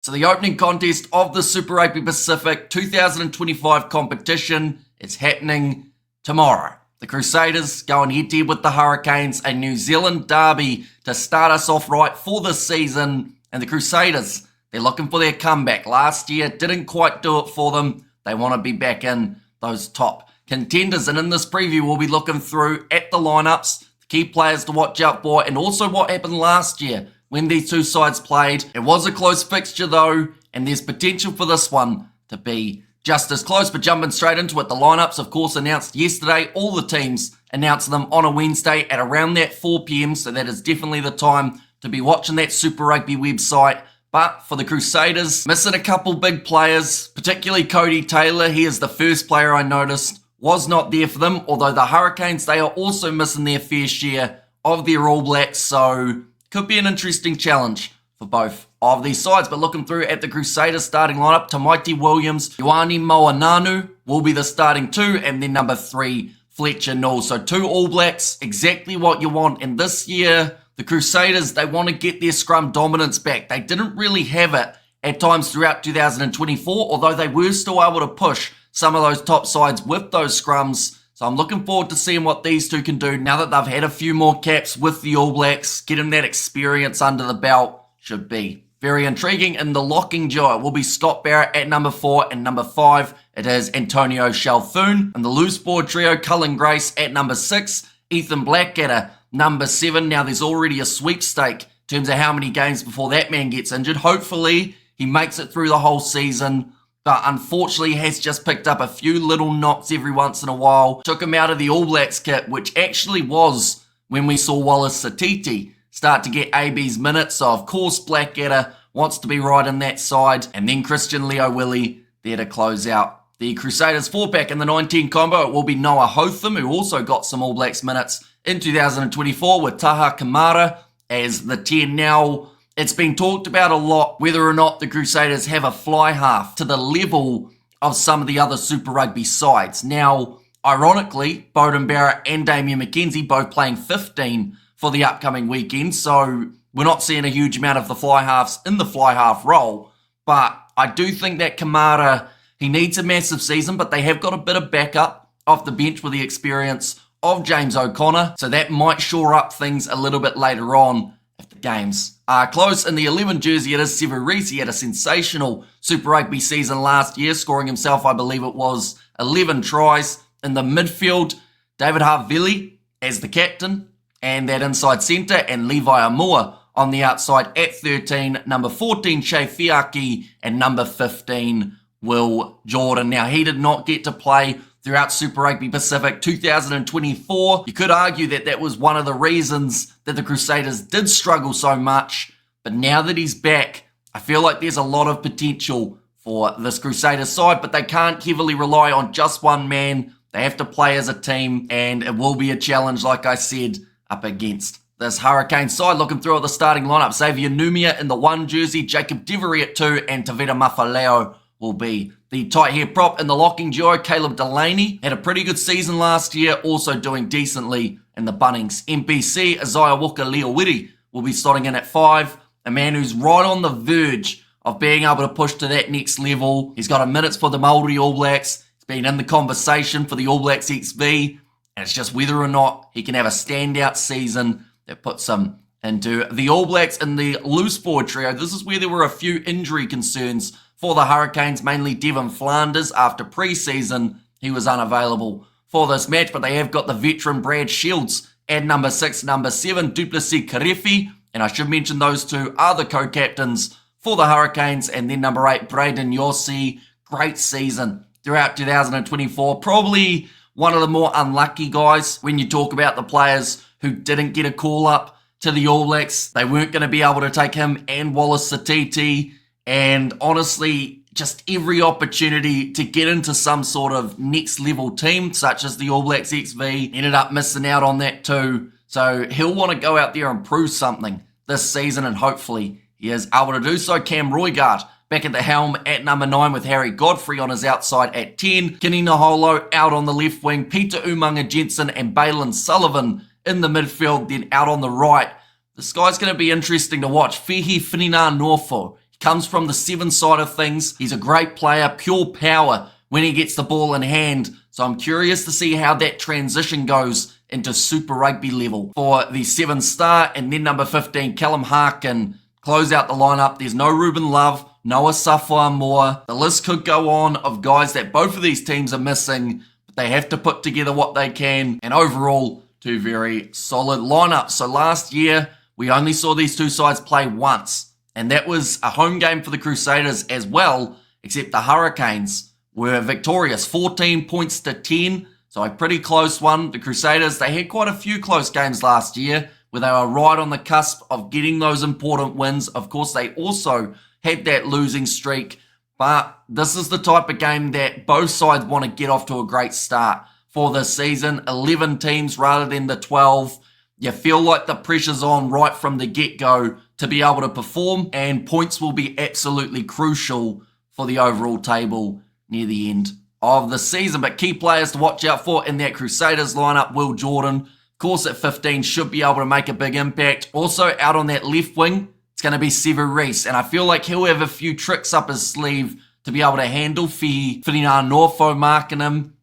So the opening contest of the Super Rugby Pacific 2025 competition is happening tomorrow. The Crusaders going head-to-head with the Hurricanes, a New Zealand derby to start us off right for this season. And the Crusaders, they're looking for their comeback. Last year didn't quite do it for them. They want to be back in those top contenders. And in this preview, we'll be looking through at the lineups, the key players to watch out for, and also what happened last year when these two sides played. It was a close fixture though, and there's potential for this one to be just as close. But jumping straight into it, the lineups, of course, announced yesterday. All the teams announced them on a Wednesday at around that 4 p.m, so that is definitely the time to be watching that Super Rugby website. But for the Crusaders, missing a couple big players, particularly Cody Taylor. He is the first player I noticed was not there for them, although the Hurricanes, they are also missing their fair share of their All Blacks, so could be an interesting challenge for both of these sides. But looking through at the Crusaders starting lineup, Tamaiti Williams, Ioane Moananu will be the starting two, and then number 3, Fletcher Null. So 2 All Blacks, exactly what you want. And this year, the Crusaders, they want to get their scrum dominance back. They didn't really have it at times throughout 2024, although they were still able to push some of those top sides with those scrums. So I'm looking forward to seeing what these two can do now that they've had a few more caps with the All Blacks. Getting that experience under the belt should be very intriguing. And the locking duo will be Scott Barrett at number 4, and number 5, it is Antonio Chalfoun. And the loose board trio, Cullen Grace at number 6, Ethan Blackadder number 7. Now there's already a sweepstake in terms of how many games before that man gets injured. Hopefully he makes it through the whole season, but unfortunately has just picked up a few little knocks every once in a while. Took him out of the All Blacks kit, which actually was when we saw Wallace Satiti start to get AB's minutes. So of course Blackadder wants to be right in that side. And then Christian Leo Willie there to close out the Crusaders 4-pack. In the 19 combo, it will be Noah Hotham, who also got some All Blacks minutes in 2024 with Taha Kamara as the 10. Now, it's been talked about a lot whether or not the Crusaders have a fly half to the level of some of the other Super Rugby sides. Now, ironically, Beauden Barrett and Damien McKenzie both playing 15 for the upcoming weekend, so we're not seeing a huge amount of the fly halves in the fly half role. But I do think that Kamara, he needs a massive season, but they have got a bit of backup off the bench with the experience of James O'Connor, so that might shore up things a little bit later on if the games are close. In the 11 jersey, it is Sevu Reece. He had a sensational Super Rugby season last year, scoring himself, I believe it was, 11 tries. In the midfield, David Havili as the captain, and that inside centre, and Levi Amua on the outside at 13, number 14, Shea Fiaki, and number 15, Will Jordan. Now, he did not get to play throughout Super Rugby Pacific 2024. You could argue that that was one of the reasons that the Crusaders did struggle so much, but now that he's back, I feel like there's a lot of potential for this Crusaders side, but they can't heavily rely on just one man. They have to play as a team, and it will be a challenge, like I said, up against this Hurricane side. Looking through at the starting lineup, Xavier Numia in the 1 jersey, Jacob Devery at 2, and Tavita Mafaleo will be the tight hair prop. In the locking duo, Caleb Delaney had a pretty good season last year, also doing decently in the Bunnings NPC. Isaiah Walker-Leowiri will be starting in at 5, a man who's right on the verge of being able to push to that next level. He's got a minutes for the Māori All Blacks. He's been in the conversation for the All Blacks XV, and it's just whether or not he can have a standout season that puts him into the All Blacks. In the loose forward trio, this is where there were a few injury concerns for the Hurricanes, mainly Devin Flanders. After pre-season, he was unavailable for this match, but they have got the veteran Brad Shields at number 6, number 7, Duplessis Karefi, and I should mention those two are the co-captains for the Hurricanes, and then number 8, Braden Yossi. Great season throughout 2024. Probably one of the more unlucky guys when you talk about the players who didn't get a call-up to the All Blacks. They weren't going to be able to take him and Wallace Satiti, and honestly, just every opportunity to get into some sort of next level team, such as the All Blacks XV, ended up missing out on that too. So he'll want to go out there and prove something this season, and hopefully he is able to do so. Cam Roigard back at the helm at number 9 with Harry Godfrey on his outside at 10. Kini Naholo out on the left wing, Peter Umanga Jensen and Balin Sullivan in the midfield. Then out on the right, this guy's going to be interesting to watch. Fehi Finina Norfo. Comes from the 7 side of things. He's a great player, pure power when he gets the ball in hand. So I'm curious to see how that transition goes into Super Rugby level for the 7 star. And then number 15, Callum Harkin, close out the lineup. There's no Ruben Love, no Asafo Moore. The list could go on of guys that both of these teams are missing, but they have to put together what they can. And overall, 2 very solid lineups. So last year, we only saw these 2 sides play once. And that was a home game for the Crusaders as well, except the Hurricanes were victorious, 14 points to 10. So a pretty close one. The Crusaders, they had quite a few close games last year where they were right on the cusp of getting those important wins. Of course, they also had that losing streak. But this is the type of game that both sides want to get off to a great start for this season. 11 teams rather than the 12. You feel like the pressure's on right from the get-go to be able to perform, and points will be absolutely crucial for the overall table near the end of the season. But key players to watch out for in that Crusaders lineup: Will Jordan, of course, at 15, should be able to make a big impact. Also out on that left wing, it's going to be Super Rugby, and I feel like he'll have a few tricks up his sleeve to be able to handle Whirinā Norfo marking him.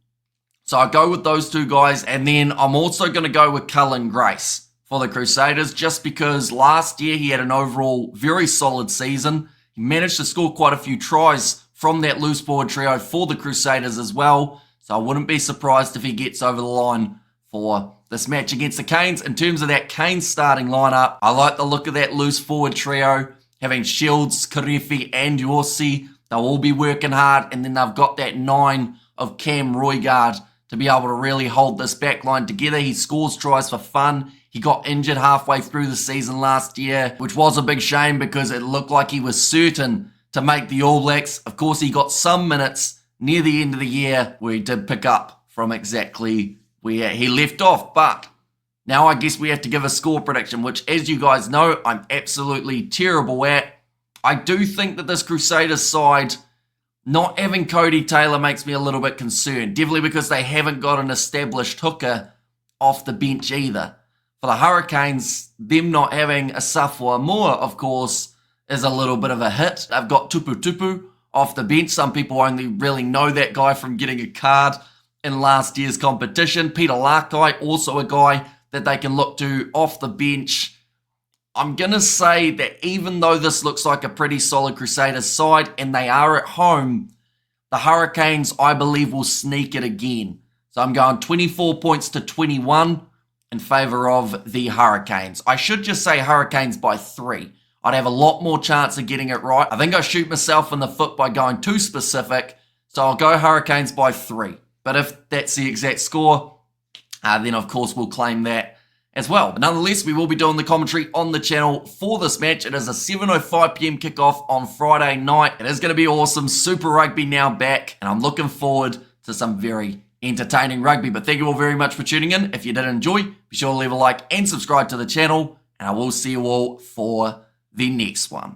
So I go with those 2 guys, and then I'm also going to go with Cullen Grace for the Crusaders, just because last year he had an overall very solid season. He managed to score quite a few tries from that loose forward trio for the Crusaders as well. So I wouldn't be surprised if he gets over the line for this match against the Canes. In terms of that Canes starting lineup, I like the look of that loose forward trio, having Shields, Karefi and Yorsi. They'll all be working hard, and then they've got that 9 of Cam Roigard to be able to really hold this back line together. He scores tries for fun. He got injured halfway through the season last year, which was a big shame because it looked like he was certain to make the All Blacks. Of course, he got some minutes near the end of the year where he did pick up from exactly where he left off. But now I guess we have to give a score prediction, which, as you guys know, I'm absolutely terrible at. I do think that this Crusaders side, not having Cody Taylor, makes me a little bit concerned. Definitely because they haven't got an established hooker off the bench either. For the Hurricanes, them not having Asafo Moore, of course, is a little bit of a hit. I've got Tupu Tupu off the bench. Some people only really know that guy from getting a card in last year's competition. Peter Lakai, also a guy that they can look to off the bench. I'm going to say that even though this looks like a pretty solid Crusaders side and they are at home, the Hurricanes, I believe, will sneak it again. So I'm going 24 points to 21 in favour of the Hurricanes. I should just say Hurricanes by 3. I'd have a lot more chance of getting it right. I think I shoot myself in the foot by going too specific, so I'll go Hurricanes by 3. But if that's the exact score, then of course we'll claim that as well. But nonetheless, we will be doing the commentary on the channel for this match. It is a 7:05 PM kickoff on Friday night. It is going to be awesome. Super Rugby now back, and I'm looking forward to some very entertaining rugby. But thank you all very much for tuning in. If you did enjoy, be sure to leave a like and subscribe to the channel, and I will see you all for the next one.